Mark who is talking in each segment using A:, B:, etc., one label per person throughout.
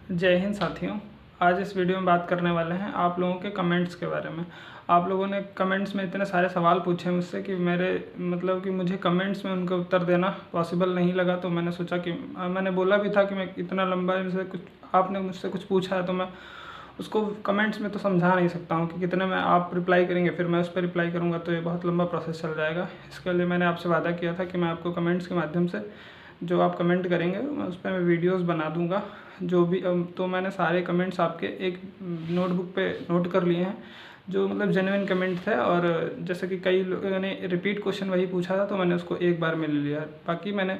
A: जय हिंद साथियों। आज इस वीडियो में बात करने वाले हैं आप लोगों के कमेंट्स के बारे में। आप लोगों ने कमेंट्स में इतने सारे सवाल पूछे मुझसे कि मुझे कमेंट्स में उनका उत्तर देना पॉसिबल नहीं लगा। तो मैंने सोचा कि मैंने बोला भी था कि मैं इतना लंबा इनसे कुछ आपने मुझसे कुछ पूछा है तो मैं उसको कमेंट्स में तो समझा नहीं सकता हूँ कि कितने में आप रिप्लाई करेंगे, फिर मैं उस पर रिप्लाई करूँगा तो ये बहुत लंबा प्रोसेस चल जाएगा। इसके लिए मैंने आपसे वादा किया था कि मैं आपको कमेंट्स के माध्यम से जो आप कमेंट करेंगे मैं उस पर मैं वीडियोस बना दूंगा। जो भी तो मैंने सारे कमेंट्स आपके एक नोटबुक पे नोट कर लिए हैं जो मतलब जेन्युइन कमेंट थे। और जैसे कि कई लोगों ने रिपीट क्वेश्चन वही पूछा था तो मैंने उसको एक बार में ले लिया। बाकी मैंने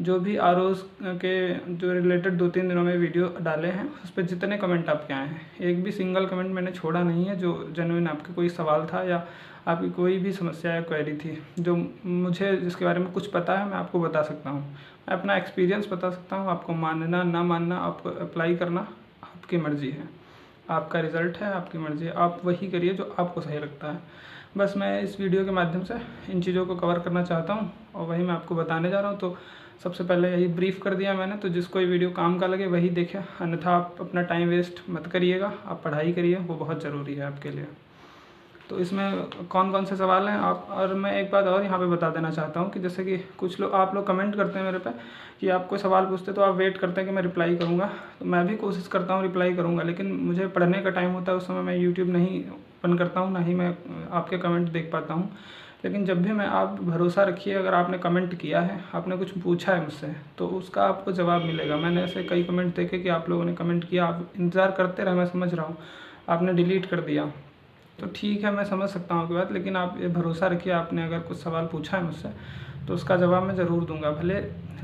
A: जो भी आरओज़ के जो रिलेटेड 2-3 दिनों में वीडियो डाले हैं उस पर जितने कमेंट आपके आए हैं, एक भी सिंगल कमेंट मैंने छोड़ा नहीं है जो जेन्युइन आपके कोई सवाल था या आपकी कोई भी समस्या या क्वेरी थी जो मुझे जिसके बारे में कुछ पता है मैं आपको बता सकता हूँ। मैं अपना एक्सपीरियंस बता सकता हूँ। आपको मानना ना मानना, आपको अप्लाई करना आपकी मर्ज़ी है, आपका रिज़ल्ट है, आपकी मर्ज़ी है। आप वही करिए जो आपको सही लगता है। बस मैं इस वीडियो के माध्यम से इन चीज़ों को कवर करना चाहता हूँ और वही मैं आपको बताने जा रहा हूँ। तो सबसे पहले यही ब्रीफ़ कर दिया मैंने, तो जिसको ये वीडियो काम का लगे वही देखे, अन्यथा आप अपना टाइम वेस्ट मत करिएगा। आप पढ़ाई करिए, वो बहुत ज़रूरी है आपके लिए। तो इसमें कौन कौन से सवाल हैं आप, और मैं एक बात और यहाँ पे बता देना चाहता हूँ कि जैसे कि कुछ लोग आप लोग कमेंट करते हैं मेरे पे कि आप कोई सवाल पूछते तो आप वेट करते हैं कि मैं रिप्लाई करूँगा। तो मैं भी कोशिश करता हूँ रिप्लाई करूँगा, लेकिन मुझे पढ़ने का टाइम होता है, उस समय मैं यूट्यूब नहीं ओपन करता हूँ, ना ही मैं आपके कमेंट देख पाता हूँ। लेकिन जब भी मैं, आप भरोसा रखिए, अगर आपने कमेंट किया है, आपने कुछ पूछा है मुझसे, तो उसका आपको जवाब मिलेगा। मैंने ऐसे कई कमेंट देखे कि आप लोगों ने कमेंट किया, आप इंतज़ार करते रहे, मैं समझ रहा हूँ, आपने डिलीट कर दिया तो ठीक है, मैं समझ सकता हूँ आपकी बात। लेकिन आप ये भरोसा रखिए, आपने अगर कुछ सवाल पूछा है मुझसे तो उसका जवाब मैं ज़रूर दूंगा। भले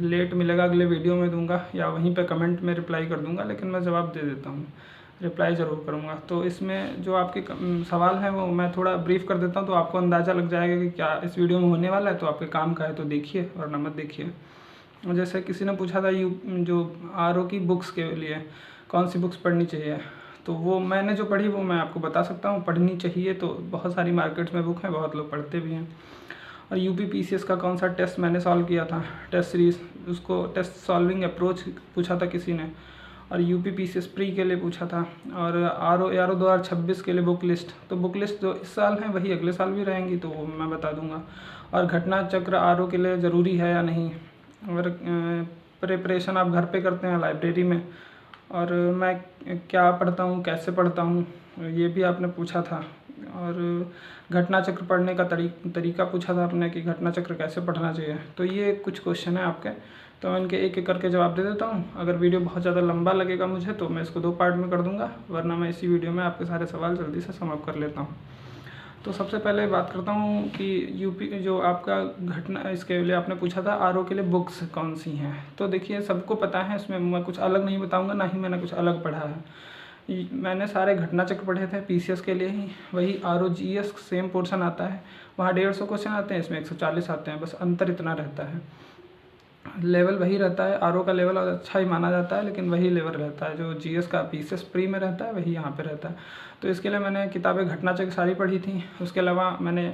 A: लेट मिलेगा, अगले वीडियो में दूंगा या वहीं पे कमेंट में रिप्लाई कर दूंगा, लेकिन मैं जवाब दे देता हूँ, रिप्लाई ज़रूर करूँगा। तो इसमें जो आपके सवाल हैं वो मैं थोड़ा ब्रीफ़ कर देता हूँ तो आपको अंदाज़ा लग जाएगा कि क्या इस वीडियो में होने वाला है। तो आपके काम का है तो देखिए वरना मत देखिए। जैसे किसी ने पूछा था जो आरओ की बुक्स के लिए कौन सी बुक्स पढ़नी चाहिए, तो वो मैंने जो पढ़ी वो मैं आपको बता सकता हूँ। पढ़नी चाहिए तो बहुत सारी मार्केट्स में बुक हैं, बहुत लोग पढ़ते भी हैं। और यूपी पीसीएस का कौन सा टेस्ट मैंने सॉल्व किया था, टेस्ट सीरीज़, उसको टेस्ट सॉल्विंग अप्रोच पूछा था किसी ने। और यूपी पीसीएस प्री के लिए पूछा था। और आरओ 2026 के लिए बुक लिस्ट, तो बुक लिस्ट जो इस साल है वही अगले साल भी रहेंगी, तो वो मैं बता दूंगा। और घटना चक्र आरओ के लिए ज़रूरी है या नहीं, अगर प्रिपरेशन आप घर पे करते हैं लाइब्रेरी में, और मैं क्या पढ़ता हूँ, कैसे पढ़ता हूँ, ये भी आपने पूछा था। और घटना चक्र पढ़ने का तरीका पूछा था आपने कि घटना चक्र कैसे पढ़ना चाहिए। तो ये कुछ क्वेश्चन है आपके, तो मैं इनके एक एक करके जवाब दे देता हूँ। अगर वीडियो बहुत ज़्यादा लंबा लगेगा मुझे तो मैं इसको 2 पार्ट में कर दूँगा, वरना मैं इसी वीडियो में आपके सारे सवाल जल्दी से समाप्त कर लेता हूँ। तो सबसे पहले बात करता हूँ कि यूपी जो आपका घटना, इसके लिए आपने पूछा था आरओ के लिए बुक्स कौन सी हैं। तो देखिए सबको पता है, इसमें मैं कुछ अलग नहीं बताऊँगा, ना ही मैंने कुछ अलग पढ़ा है। मैंने सारे घटना चक्र पढ़े थे पीसीएस के लिए ही, वही आरओ जीएस सेम पोर्शन आता है। वहाँ 150 क्वेश्चन आते हैं, इसमें 140 आते हैं, बस अंतर इतना रहता है। लेवल वही रहता है, आरओ का लेवल अच्छा ही माना जाता है, लेकिन वही लेवल रहता है जो जीएस का पीसीएस प्री में रहता है, वही यहाँ पे रहता है। तो इसके लिए मैंने किताबें घटना चक्र सारी पढ़ी थी। उसके अलावा मैंने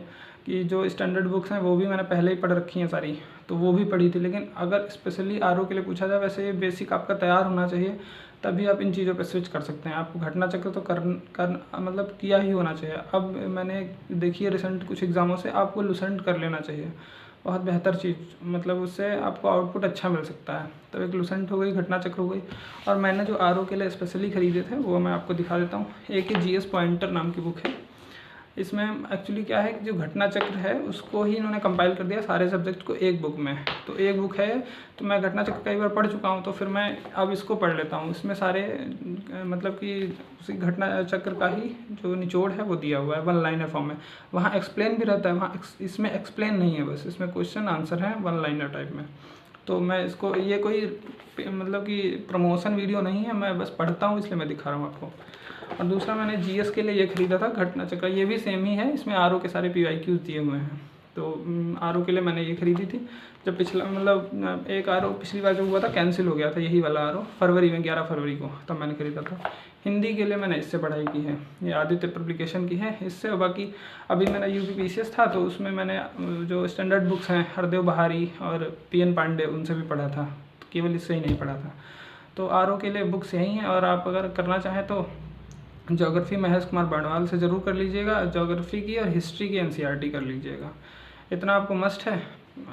A: कि जो स्टैंडर्ड बुक्स हैं वो भी मैंने पहले ही पढ़ रखी हैं सारी, तो वो भी पढ़ी थी। लेकिन अगर स्पेशली आरओ के लिए पूछा जाए, वैसे ये बेसिक आपका तैयार होना चाहिए, तभी आप इन चीज़ों पे स्विच कर सकते हैं। आपको घटना चक्र तो मतलब किया ही होना चाहिए। अब मैंने देखिए रिसेंट कुछ एग्ज़ामों से आपको लुसेंट कर लेना चाहिए, बहुत बेहतर चीज़, मतलब उससे आपको आउटपुट अच्छा मिल सकता है। तो एक लुसेंट हो गई, घटना चक्र हो गई। और मैंने जो आरओ के लिए स्पेशली ख़रीदे थे वो मैं आपको दिखा देता हूँ। एक ही जीएस पॉइंटर नाम की बुक है। इसमें एक्चुअली क्या है कि जो घटना चक्र है उसको ही इन्होंने कंपाइल कर दिया सारे सब्जेक्ट को एक बुक में। तो एक बुक है, तो मैं घटना चक्र कई बार पढ़ चुका हूँ, तो फिर मैं अब इसको पढ़ लेता हूँ। इसमें सारे मतलब कि उसी घटना चक्र का ही जो निचोड़ है वो दिया हुआ है, 1 लाइनर फॉर्म में। वहाँ एक्सप्लेन भी रहता है, वहाँ इसमें एक्सप्लेन नहीं है, बस इसमें क्वेश्चन आंसर है 1 लाइनर टाइप में। तो मैं इसको, ये कोई मतलब कि प्रमोशन वीडियो नहीं है, मैं बस पढ़ता हूँ इसलिए मैं दिखा रहा हूँ आपको। और दूसरा मैंने जीएस के लिए ये खरीदा था घटना चक्र, ये भी सेम ही है, इसमें आरओ के सारे पीवाईक्यूज दिए हुए हैं। तो आरओ के लिए मैंने ये खरीदी थी। जब पिछला मतलब एक आरओ पिछली बार जो हुआ था कैंसिल हो गया था, यही वाला आरओ फरवरी में, 11 फरवरी को, तब मैंने खरीदा था। हिंदी के लिए मैंने इससे पढ़ाई की है, ये आदित्य पब्लिकेशन की है इससे। और बाकी अभी मेरा यूपी पीसीएस था तो उसमें मैंने जो स्टैंडर्ड बुक्स हैं हरदेव बहारी और पीएन पांडे, उनसे भी पढ़ा था, केवल इससे ही नहीं पढ़ा था। तो आरओ के लिए बुक्स यही हैं, और आप अगर करना चाहें तो ज्योग्राफी महेश कुमार बर्णवाल से ज़रूर कर लीजिएगा, ज्योग्राफी की और हिस्ट्री की एनसीईआरटी कर लीजिएगा। इतना आपको मस्ट है,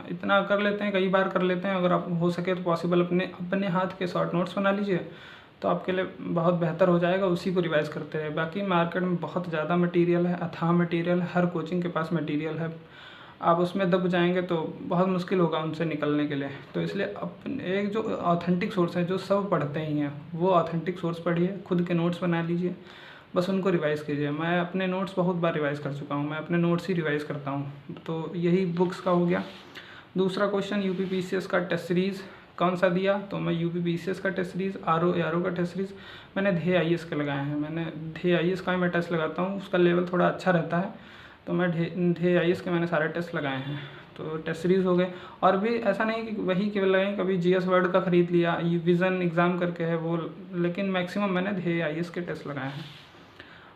A: इतना कर लेते हैं, कई बार कर लेते हैं। अगर आप हो सके तो पॉसिबल अपने हाथ के शॉर्ट नोट्स बना लीजिए, तो आपके लिए बहुत बेहतर हो जाएगा। उसी को रिवाइज़ करते रहे। बाकी मार्केट में बहुत ज़्यादा मटेरियल है, अथाह मटेरियल है, हर कोचिंग के पास मटेरियल है। आप उसमें दब जाएंगे तो बहुत मुश्किल होगा उनसे निकलने के लिए। तो इसलिए एक जो ऑथेंटिक सोर्स है, जो सब पढ़ते ही हैं, वो ऑथेंटिक सोर्स पढ़िए, खुद के नोट्स बना लीजिए, बस उनको रिवाइज़ कीजिए। मैं अपने नोट्स बहुत बार रिवाइज़ कर चुका हूँ, मैं अपने नोट्स ही रिवाइज़ करता हूँ। तो यही बुक्स का हो गया। दूसरा क्वेश्चन, यूपीपीसीएस का टेस्ट सीरीज़ कौन सा दिया? तो मैं यूपीपीसीएस का टेस्ट सीरीज़, आरओ का टेस्ट सीरीज़ मैंने ध्येय आईएएस के लगाए हैं। मैंने ध्येय आईएएस का ही मैं टेस्ट लगाता हूँ, उसका लेवल थोड़ा अच्छा रहता है, तो मैं ध्येय आईएएस के मैंने सारे टेस्ट लगाए हैं। तो टेस्ट सीरीज़ हो गए। और भी ऐसा नहीं कि वही केवल लगाए, कभी जीएस वर्ड का ख़रीद लिया, ये विज़न एग्ज़ाम करके है वो, लेकिन मैक्सिमम मैंने ध्येय आईएएस के टेस्ट लगाए हैं।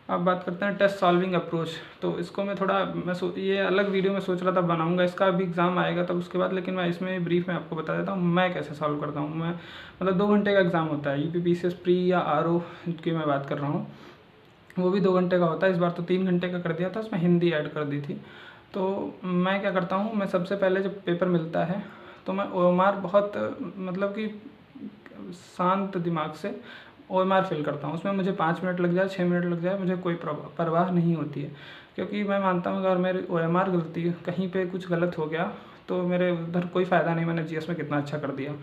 A: अब बात करते हैं टेस्ट सॉल्विंग अप्रोच। तो इसको मैं थोड़ा ये अलग वीडियो में सोच रहा था बनाऊंगा, इसका भी एग्ज़ाम आएगा तब उसके बाद, लेकिन मैं इसमें ब्रीफ में आपको बता देता हूँ मैं कैसे सॉल्व करता हूँ। मैं मतलब 2 घंटे का एग्ज़ाम होता है, यूपीपीसीएस प्री या आरओ की मैं बात कर रहा हूँ, वो भी 2 घंटे का होता है। इस बार तो 3 घंटे का कर दिया था, उसमें हिंदी ऐड कर दी थी। तो मैं क्या करता हूँ, मैं सबसे पहले जब पेपर मिलता है तो मैं ओएमआर बहुत मतलब कि शांत दिमाग से ओएमआर फिल करता हूँ। उसमें मुझे 5 मिनट लग जाए, 6 मिनट लग जाए, मुझे कोई परवाह नहीं होती है, क्योंकि मैं मानता हूँ अगर मेरी ओएमआर गलती कहीं पे कुछ गलत हो गया तो मेरे उधर कोई फ़ायदा नहीं, मैंने जीएस में कितना अच्छा कर दिया।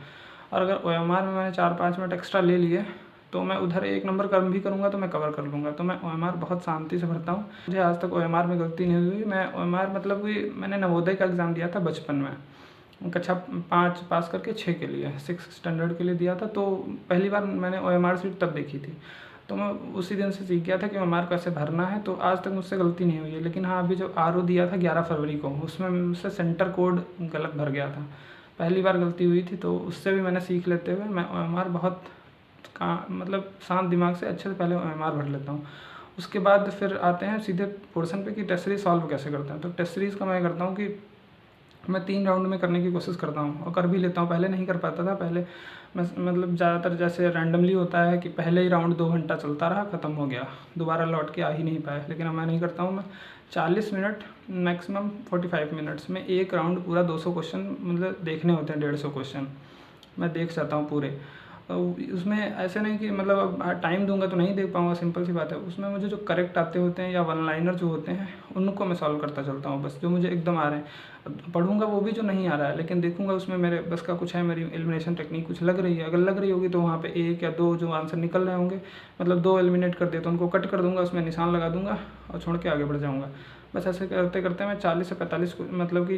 A: और अगर ओएमआर में मैंने 4-5 मिनट एक्स्ट्रा ले लिए तो मैं उधर 1 नंबर कम भी करूँगा तो मैं कवर कर लूँगा। तो मैं ओएमआर बहुत शांति से भरता हूँ, मुझे आज तक ओएमआर में गलती नहीं हुई। मैं ओएमआर मतलब कि मैंने नवोदय का एग्ज़ाम दिया था बचपन में, कक्षा 5 पास करके 6 के लिए, 6 स्टैंडर्ड के लिए दिया था। तो पहली बार मैंने ओएमआर सीट तब देखी थी, तो मैं उसी दिन से सीख गया था कि ओएमआर कैसे भरना है। तो आज तक मुझसे गलती नहीं हुई है। लेकिन हाँ, अभी जो आरओ दिया था 11 फरवरी को, उसमें मुझसे सेंटर कोड गलत भर गया था, पहली बार गलती हुई थी। तो उससे भी मैंने सीख लेते हुए मैं ओएमआर बहुत मतलब शांत दिमाग से अच्छे से पहले ओएमआर भर लेता हूँ। उसके बाद फिर आते हैं सीधे पोर्शन पे कि टेस्ट सीरीज सॉल्व कैसे करते हैं। तो टेस्ट सीरीज़ का मैं करता हूँ कि मैं 3 राउंड में करने की कोशिश करता हूँ, और कर भी लेता हूँ। पहले नहीं कर पाता था, पहले मैं मतलब ज़्यादातर जैसे रैंडमली होता है कि पहले ही राउंड 2 घंटा चलता रहा, ख़त्म हो गया, दोबारा लौट के आ ही नहीं पाए। लेकिन अब मैं नहीं करता हूँ, मैं 40 मिनट मैक्सिमम 45 मिनट्स में एक राउंड पूरा 200 क्वेश्चन मतलब देखने होते हैं, 150 क्वेश्चन मैं देख जाता हूँ पूरे। उसमें ऐसे नहीं कि मतलब अब टाइम दूंगा तो नहीं देख पाऊंगा, सिंपल सी बात है। उसमें मुझे जो करेक्ट आते होते हैं या वन लाइनर जो होते हैं उनको मैं सॉल्व करता चलता हूँ, बस जो मुझे एकदम आ रहे हैं। पढ़ूंगा वो भी जो नहीं आ रहा है, लेकिन देखूंगा उसमें मेरे बस का कुछ है, मेरी एलिमिनेशन टेक्निक कुछ लग रही है। अगर लग रही होगी तो वहाँ पे 1 या 2 जो आंसर निकल रहे होंगे, मतलब 2 एलिमिनेट कर दिए तो उनको कट कर दूंगा, उसमें निशान लगा दूंगा और छोड़ के आगे बढ़ जाऊँगा। बस ऐसे करते करते मैं 40 से 45 मतलब कि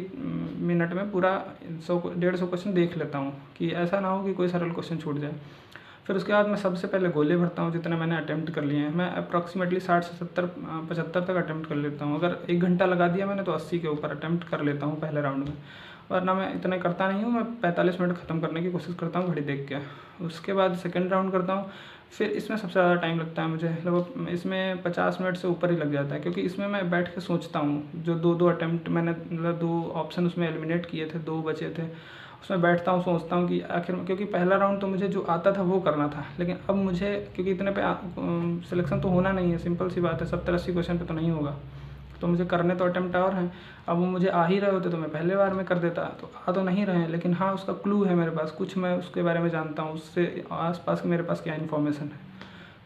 A: मिनट में पूरा 100-150 क्वेश्चन देख लेता हूँ, कि ऐसा ना हो कि कोई सरल क्वेश्चन छूट जाए। फिर उसके बाद मैं सबसे पहले गोले भरता हूँ, जितने मैंने अटैम्प्ट कर लिए हैं। मैं अप्रॉक्सीमेटली 60 से 75 तक अटैम्प्ट कर लेता हूँ। अगर 1 घंटा लगा दिया मैंने तो 80 के ऊपर अटैम्प्ट कर लेता हूँ पहले राउंड में, वरना मैं इतना करता नहीं हूँ। मैं 45 मिनट ख़त्म करने की कोशिश करता हूँ घड़ी देख के। उसके बाद सेकेंड राउंड करता हूँ। फिर इसमें सबसे ज़्यादा टाइम लगता है मुझे, लगभग इसमें 50 मिनट से ऊपर ही लग जाता है, क्योंकि इसमें मैं बैठ के सोचता हूँ। जो 2 अटैम्प्ट मैंने मतलब 2 ऑप्शन उसमें एलिमिनेट किए थे, 2 बचे थे, उसमें बैठता हूँ सोचता हूँ कि आखिर में, क्योंकि पहला राउंड तो मुझे जो आता था वो करना था, लेकिन अब मुझे क्योंकि इतने पे सिलेक्शन तो होना नहीं है, सिंपल सी बात है, 70-80 क्वेश्चन पे तो नहीं होगा, तो मुझे करने तो अटैम्प्ट और हैं। अब वो मुझे आ ही रहे होते तो मैं पहले बार में कर देता, तो आ तो नहीं रहे हैं, लेकिन हाँ उसका क्लू है मेरे पास, कुछ मैं उसके बारे में जानता हूँ, उससे आस मेरे पास क्या इन्फॉर्मेशन है,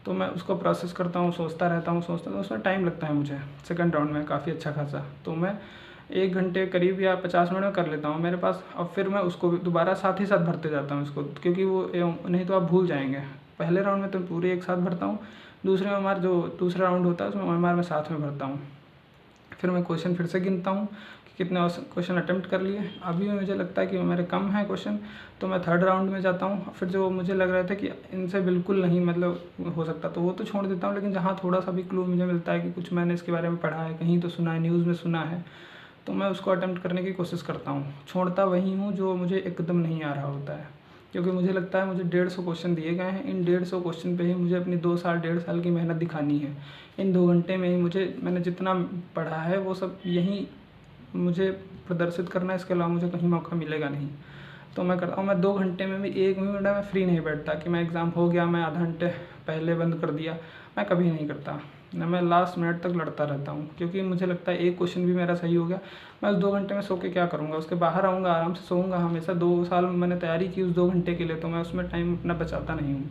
A: तो मैं उसको प्रोसेस करता हूँ, सोचता रहता हूँ, उसमें टाइम लगता है मुझे सेकंड राउंड में काफ़ी अच्छा खासा। तो मैं 1 घंटे करीब या 50 मिनट में कर लेता हूँ मेरे पास। अब फिर मैं उसको दोबारा साथ ही साथ भरते जाता हूँ इसको, क्योंकि वो नहीं तो आप भूल जाएंगे। पहले राउंड में तो पूरे एक साथ भरता हूँ, दूसरे में हमारा जो दूसरा राउंड होता है उसमें ओएमआर में साथ में भरता हूँ। फिर मैं क्वेश्चन फिर से गिनता हूँ कि कितने क्वेश्चन अटैम्प्ट कर लिए। अभी मुझे लगता है कि मेरे कम है क्वेश्चन, तो मैं थर्ड राउंड में जाता हूँ। फिर जो मुझे लग रहा था कि इनसे बिल्कुल नहीं मतलब हो सकता, तो वो तो छोड़ देता हूँ, लेकिन जहाँ थोड़ा सा भी क्लू मुझे मिलता है कि कुछ मैंने इसके बारे में पढ़ा है, कहीं तो सुना है, न्यूज़ में सुना है, तो मैं उसको अटैम्प्ट करने की कोशिश करता हूँ। छोड़ता वही हूँ जो मुझे एकदम नहीं आ रहा होता है, क्योंकि मुझे लगता है मुझे 150 क्वेश्चन दिए गए हैं, इन 150 क्वेश्चन पे ही मुझे अपनी 2 साल 1.5 साल की मेहनत दिखानी है। इन 2 घंटे में ही मैंने जितना पढ़ा है वो सब यहीं मुझे प्रदर्शित करना है, इसके अलावा मुझे कहीं मौका मिलेगा नहीं। तो मैं करता हूँ, मैं 2 घंटे में भी 1 मिनट मैं फ्री नहीं बैठता कि मैं एग्ज़ाम हो गया मैं आधा घंटे पहले बंद कर दिया, मैं कभी नहीं करता ना, मैं लास्ट मिनट तक लड़ता रहता हूँ। क्योंकि मुझे लगता है एक क्वेश्चन भी मेरा सही हो गया, मैं उस 2 घंटे में सो के क्या करूँगा, उसके बाहर आऊँगा आराम से सोऊंगा। हमेशा 2 साल में मैंने तैयारी की उस 2 घंटे के लिए, तो मैं उसमें टाइम अपना बचाता नहीं हूँ,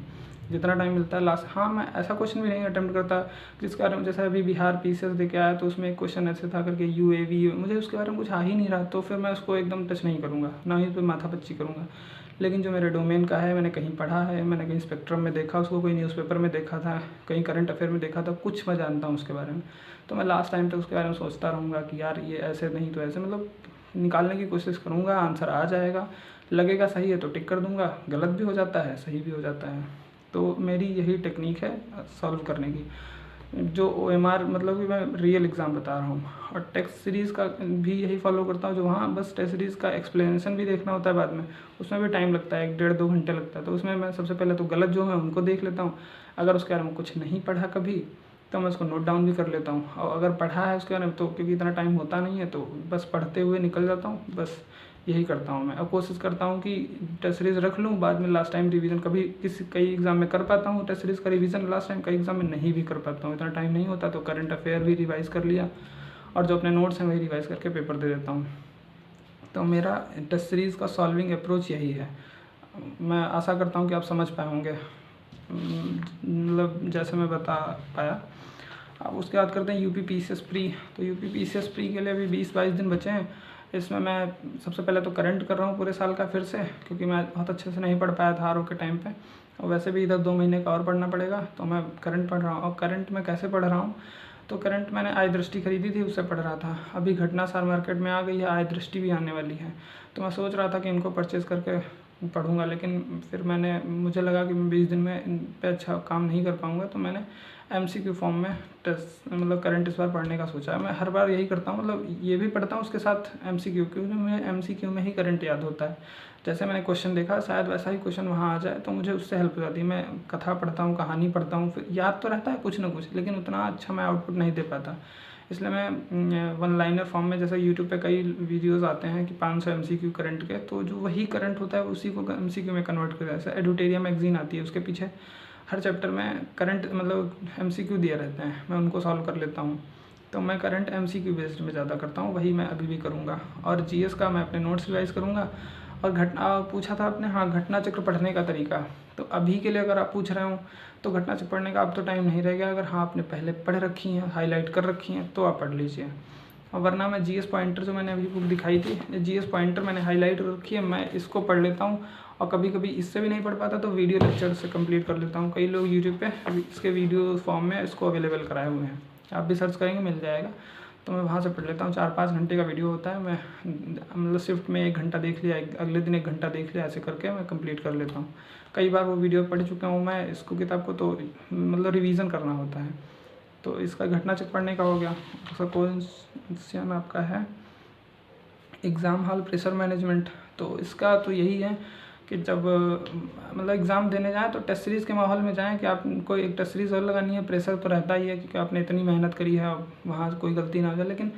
A: जितना टाइम मिलता है लास्ट। हाँ, मैं ऐसा क्वेश्चन भी नहीं अटेम्प्ट करता जिसके बारे में, जैसे अभी बिहार पीसीएस दे के आया तो उसमें एक क्वेश्चन ऐसे था करके यूएवी, मुझे उसके बारे में कुछ आ ही नहीं रहा, तो फिर मैं उसको एकदम टच नहीं करूँगा, ना ही उस पर माथापच्ची करूँगा। लेकिन जो मेरे डोमेन का है, मैंने कहीं पढ़ा है, मैंने कहीं स्पेक्ट्रम में देखा उसको, कोई न्यूज़पेपर में देखा था, कहीं करंट अफेयर में देखा था, कुछ मैं जानता हूँ उसके बारे में, तो मैं लास्ट टाइम तक उसके बारे में सोचता रहूँगा कि यार ये ऐसे नहीं तो ऐसे, मतलब निकालने की कोशिश करूँगा, आंसर आ जाएगा, लगेगा सही है तो टिक कर दूँगा, गलत भी हो जाता है सही भी हो जाता है। तो मेरी यही टेक्निक है सॉल्व करने की। जो OMR मतलब कि मैं रियल एग्ज़ाम बता रहा हूँ, और टेस्ट सीरीज़ का भी यही फॉलो करता हूँ, जो वहाँ बस टेस्ट सीरीज़ का एक्सप्लेनेशन भी देखना होता है बाद में, उसमें भी टाइम लगता है, 1-1.5-2 घंटे लगता है। तो उसमें मैं सबसे पहले तो गलत जो है उनको देख लेता हूँ, अगर उसके बारे में कुछ नहीं पढ़ा कभी तो मैं उसको नोट डाउन भी कर लेता हूँ, और अगर पढ़ा है उसके बारे में तो क्योंकि इतना टाइम होता नहीं है तो बस पढ़ते हुए निकल जाता हूँ, बस यही करता हूँ मैं। और कोशिश करता हूँ कि टेस्ट सीरीज़ रख लूँ, बाद में लास्ट टाइम रिवीजन कभी कई एग्ज़ाम में कर पाता हूँ टेस्ट सीरीज़ का रिवीजन लास्ट टाइम, कई एग्ज़ाम में नहीं भी कर पाता हूँ, इतना टाइम नहीं होता, तो करंट अफेयर भी रिवाइज़ कर लिया और जो अपने नोट्स हैं वही रिवाइज़ करके पेपर दे देता हूँ। तो मेरा टेस्ट सीरीज़ का सॉल्विंग अप्रोच यही है। मैं आशा करता हूँ कि आप समझ पाए होंगे, मतलब जैसे मैं बता पाया। अब उसके बाद करते हैं यूपी पीसीएस प्री। तो यूपी पीसीएस प्री के लिए अभी 20-22 दिन बचे हैं। इसमें मैं सबसे पहले तो करंट कर रहा हूँ पूरे साल का फिर से, क्योंकि मैं बहुत अच्छे से नहीं पढ़ पाया था आरओ के टाइम पे, और वैसे भी इधर 2 महीने का और पढ़ना पड़ेगा, तो मैं करंट पढ़ रहा हूँ। और करंट में कैसे पढ़ रहा हूँ, तो करंट मैंने आई दृष्टि खरीदी थी, उससे पढ़ रहा था। अभी घटना सार मार्केट में आ गई है, आई दृष्टि भी आने वाली है, तो मैं सोच रहा था कि इनको परचेज़ करके पढ़ूंगा, लेकिन फिर मुझे लगा कि मैं 20 दिन में इन पे अच्छा काम नहीं कर पाऊंगा, तो मैंने MCQ फॉर्म में टेस्ट मतलब करंट इस बार पढ़ने का सोचा है। मैं हर बार यही करता हूँ, मतलब ये भी पढ़ता हूँ उसके साथ MCQ, क्योंकि मुझे MCQ में ही करंट याद होता है। जैसे मैंने क्वेश्चन देखा शायद वैसा ही क्वेश्चन वहाँ आ जाए, तो मुझे उससे हेल्प हो जाती है। मैं कथा पढ़ता हूँ, कहानी पढ़ता हूँ, फिर याद तो रहता है कुछ ना कुछ, लेकिन उतना अच्छा मैं आउटपुट नहीं दे पाता। इसलिए मैं 1 लाइनर फॉर्म में, जैसे यूट्यूब पे कई वीडियोस आते हैं कि 500 MCQ करंट के, तो जो वही करंट होता है उसी को MCQ में कन्वर्ट कर, जैसे एडुटेरिया मैगजीन आती है, उसके पीछे हर चैप्टर में करंट मतलब MCQ दिए रहते हैं, मैं उनको सॉल्व कर लेता हूँ। तो मैं करंट MCQ बेस्ड में ज़्यादा करता हूँ, वही मैं अभी भी करूँगा। और GS का मैं अपने नोट्स रिवाइज़ करूँगा। और घटना पूछा था आपने, हाँ, घटना चक्र पढ़ने का तरीका। तो अभी के लिए अगर आप पूछ रहे हो तो घटना चक्र पढ़ने का अब तो टाइम नहीं रह गया। अगर हाँ आपने पहले पढ़ रखी हैं, हाईलाइट कर रखी हैं, तो आप पढ़ लीजिए। और वरना मैं GS पॉइंटर, जो मैंने अभी बुक दिखाई थी, GS पॉइंटर मैंने हाईलाइट रखी है, मैं इसको पढ़ लेता हूँ। और कभी कभी इससे भी नहीं पढ़ पाता तो वीडियो लेक्चर से कंप्लीट कर लेता हूँ। कई लोग यूट्यूब पे इसके वीडियो फॉर्म में इसको अवेलेबल कराए हुए हैं, आप भी सर्च करेंगे मिल जाएगा, तो मैं वहाँ से पढ़ लेता हूँ। 4-5 घंटे का वीडियो होता है, मैं मतलब शिफ्ट में 1 घंटा देख लिया, अगले दिन 1 घंटा देख लिया, ऐसे करके मैं कंप्लीट कर लेता हूँ। कई बार वो वीडियो पढ़ चुका हूँ मैं इसको, किताब को, तो मतलब रिवीजन करना होता है। तो इसका घटना चक्र पढ़ने का हो गया। उसका क्वेश्चन आपका है एग्ज़ाम हॉल प्रेशर मैनेजमेंट। तो इसका तो यही है कि जब मतलब एग्ज़ाम देने जाएँ तो टेस्ट सीरीज़ के माहौल में जाएँ कि आपको एक टेस्ट सीरीज़ और लगानी है। प्रेशर तो रहता ही है क्योंकि आपने इतनी मेहनत करी है, वहाँ कोई गलती ना हो जाए, लेकिन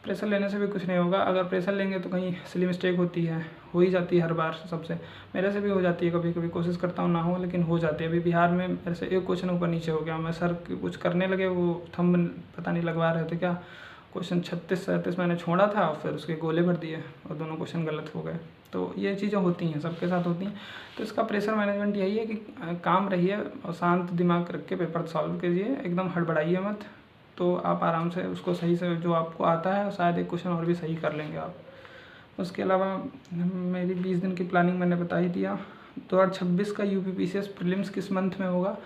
A: प्रेशर लेने से भी कुछ नहीं होगा। अगर प्रेशर लेंगे तो कहीं सिली मिस्टेक होती है, हो ही जाती है हर बार सबसे, मेरे से भी हो जाती है कभी कभी, कोशिश करता हूँ ना हो, लेकिन हो जाती है। अभी बिहार में मेरे से एक क्वेश्चन ऊपर नीचे हो गया, मैं सर कुछ करने लगे, वो थंब पता नहीं लगवा रहे थे क्या, क्वेश्चन 36-37 मैंने छोड़ा था, फिर उसके गोले भर दिए और दोनों क्वेश्चन गलत हो गए। तो ये चीज़ें होती हैं, सबके साथ होती हैं। तो इसका प्रेशर मैनेजमेंट यही है कि काम रहिए और शांत दिमाग रख के पेपर सॉल्व कीजिए, एकदम हड़बड़ाइए मत, तो आप आराम से उसको सही से जो आपको आता है, शायद एक क्वेश्चन और भी सही कर लेंगे आप। उसके अलावा मेरी 20 दिन की प्लानिंग मैंने बता ही दिया। 2026 का UPPCS प्रीलिम्स किस मंथ में होगा,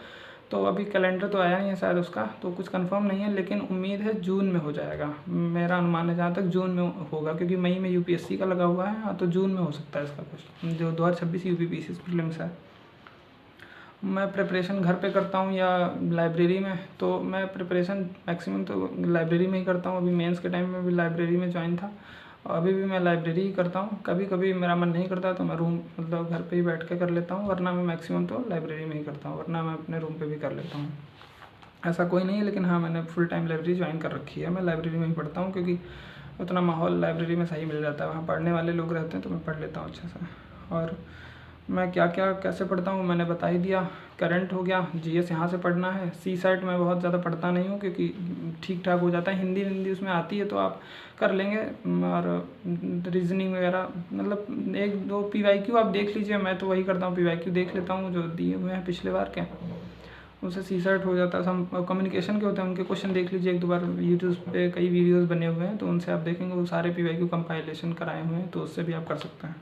A: तो अभी कैलेंडर तो आया नहीं है शायद उसका, तो कुछ कंफर्म नहीं है, लेकिन उम्मीद है जून में हो जाएगा। मेरा अनुमान है जहाँ तक जून में होगा, क्योंकि मई में UPSC का लगा हुआ है, तो जून में हो सकता है इसका कुछ, जो 2026 UPPCS प्रीलिम्स है। मैं प्रिपरेशन घर पे करता हूँ या लाइब्रेरी में, तो मैं प्रिपरेशन मैक्सिमम तो लाइब्रेरी में ही करता हूँ। अभी मेंस के टाइम में भी लाइब्रेरी में ज्वाइन था, और अभी भी मैं लाइब्रेरी ही करता हूँ। कभी कभी मेरा मन नहीं करता तो मैं रूम मतलब घर पे ही बैठ के कर लेता हूँ, वरना मैं मैक्सिमम तो लाइब्रेरी में ही करता हूँ, वरना मैं अपने रूम पे भी कर लेता हूँ। ऐसा कोई नहीं है, लेकिन हाँ मैंने फुल टाइम लाइब्रेरी ज्वाइन कर रखी है। मैं लाइब्रेरी में ही पढ़ता हूँ, क्योंकि उतना माहौल लाइब्रेरी में सही मिल जाता है, वहाँ पढ़ने वाले लोग रहते हैं, तो मैं पढ़ लेता हूँ अच्छे से। और मैं क्या क्या कैसे पढ़ता हूँ मैंने बता ही दिया। करंट हो गया, जीएस यहाँ से पढ़ना है। सीसैट मैं बहुत ज़्यादा पढ़ता नहीं हूँ क्योंकि ठीक ठाक हो जाता है, हिंदी उसमें आती है तो आप कर लेंगे। और रीजनिंग वगैरह मतलब 1-2 पीवाईक्यू आप देख लीजिए, मैं तो वही करता हूँ, पीवाईक्यू देख लेता हूँ जो दिए हुए हैं पिछले बार के, उससे सीसैट हो जाता है। हम कम्युनिकेशन के होते हैं उनके क्वेश्चन देख लीजिए, 1-2 बार यूट्यूब पे कई वीडियोस बने हुए हैं तो उनसे आप देखेंगे, वो सारे पीवाईक्यू कंपाइलेशन कराए हुए हैं तो उससे भी आप कर सकते हैं।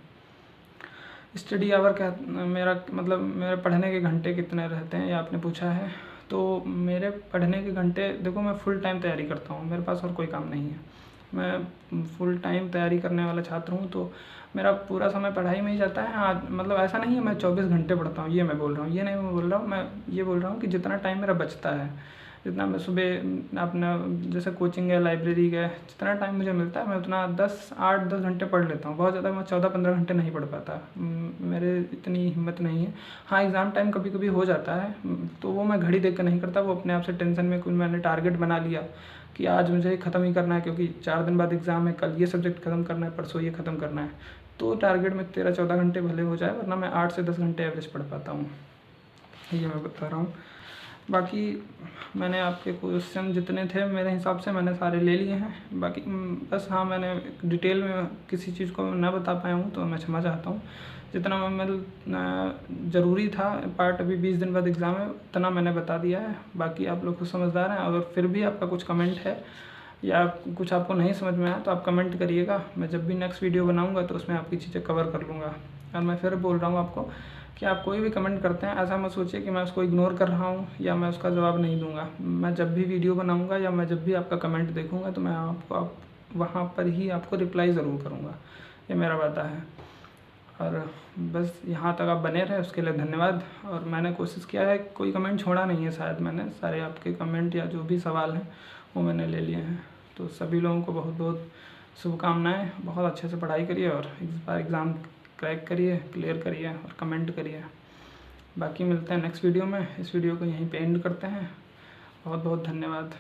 A: स्टडी आवर क्या मेरा मतलब मेरे पढ़ने के घंटे कितने रहते हैं ये आपने पूछा है। तो मेरे पढ़ने के घंटे देखो, मैं फुल टाइम तैयारी करता हूँ, मेरे पास और कोई काम नहीं है, मैं फुल टाइम तैयारी करने वाला छात्र हूँ तो मेरा पूरा समय पढ़ाई में ही जाता है। हाँ मतलब ऐसा नहीं है मैं 24 घंटे पढ़ता हूँ, ये मैं बोल रहा हूँ, ये नहीं मैं बोल रहा हूँ, मैं ये बोल रहा हूँ कि जितना टाइम मेरा बचता है, जितना मैं सुबह अपना जैसे कोचिंग गया, लाइब्रेरी गया, जितना टाइम मुझे मिलता है मैं उतना 8-10 घंटे पढ़ लेता हूँ। बहुत ज़्यादा मैं 14-15 घंटे नहीं पढ़ पाता, मेरे इतनी हिम्मत नहीं है। हाँ एग्ज़ाम टाइम कभी कभी हो जाता है तो वो मैं घड़ी देख कर नहीं करता, वो अपने आप से टेंशन में कुछ मैंने टारगेट बना लिया कि आज मुझे ख़त्म ही करना है क्योंकि 4 दिन बाद एग्ज़ाम है, कल ये सब्जेक्ट ख़त्म करना है, परसों ये ख़त्म करना है, तो टारगेट में 13-14 घंटे भले हो जाए, वरना मैं 8 से 10 घंटे एवरेज पढ़ पाता हूँ, ये मैं बता रहा हूँ। बाकी मैंने आपके क्वेश्चन जितने थे मेरे हिसाब से मैंने सारे ले लिए हैं। बाकी बस हाँ मैंने डिटेल में किसी चीज़ को ना बता पाया हूँ तो मैं क्षमा चाहता हूँ। जितना मतलब ज़रूरी था, पार्ट अभी 20 दिन बाद एग्ज़ाम है, उतना मैंने बता दिया है। बाकी आप लोग खुद समझदार हैं, अगर फिर भी आपका कुछ कमेंट है या कुछ आपको नहीं समझ में आया तो आप कमेंट करिएगा, मैं जब भी नेक्स्ट वीडियो बनाऊँगा तो उसमें आपकी चीज़ें कवर कर लूँगा। और मैं फिर बोल रहा हूँ आपको कि आप कोई भी कमेंट करते हैं ऐसा मत सोचिए कि मैं उसको इग्नोर कर रहा हूँ या मैं उसका जवाब नहीं दूंगा। मैं जब भी वीडियो बनाऊंगा या मैं जब भी आपका कमेंट देखूंगा तो मैं वहाँ पर ही आपको रिप्लाई ज़रूर करूँगा, ये मेरा वादा है। और बस यहाँ तक आप बने रहे उसके लिए धन्यवाद। और मैंने कोशिश किया है, कोई कमेंट छोड़ा नहीं है शायद, मैंने सारे आपके कमेंट या जो भी सवाल हैं वो मैंने ले लिए हैं। तो सभी लोगों को बहुत बहुत शुभकामनाएँ, बहुत अच्छे से पढ़ाई करिए और इस बार एग्ज़ाम क्रैक करिए, क्लियर करिए और कमेंट करिए। बाकी मिलते हैं नेक्स्ट वीडियो में, इस वीडियो को यहीं पे एंड करते हैं। बहुत बहुत धन्यवाद।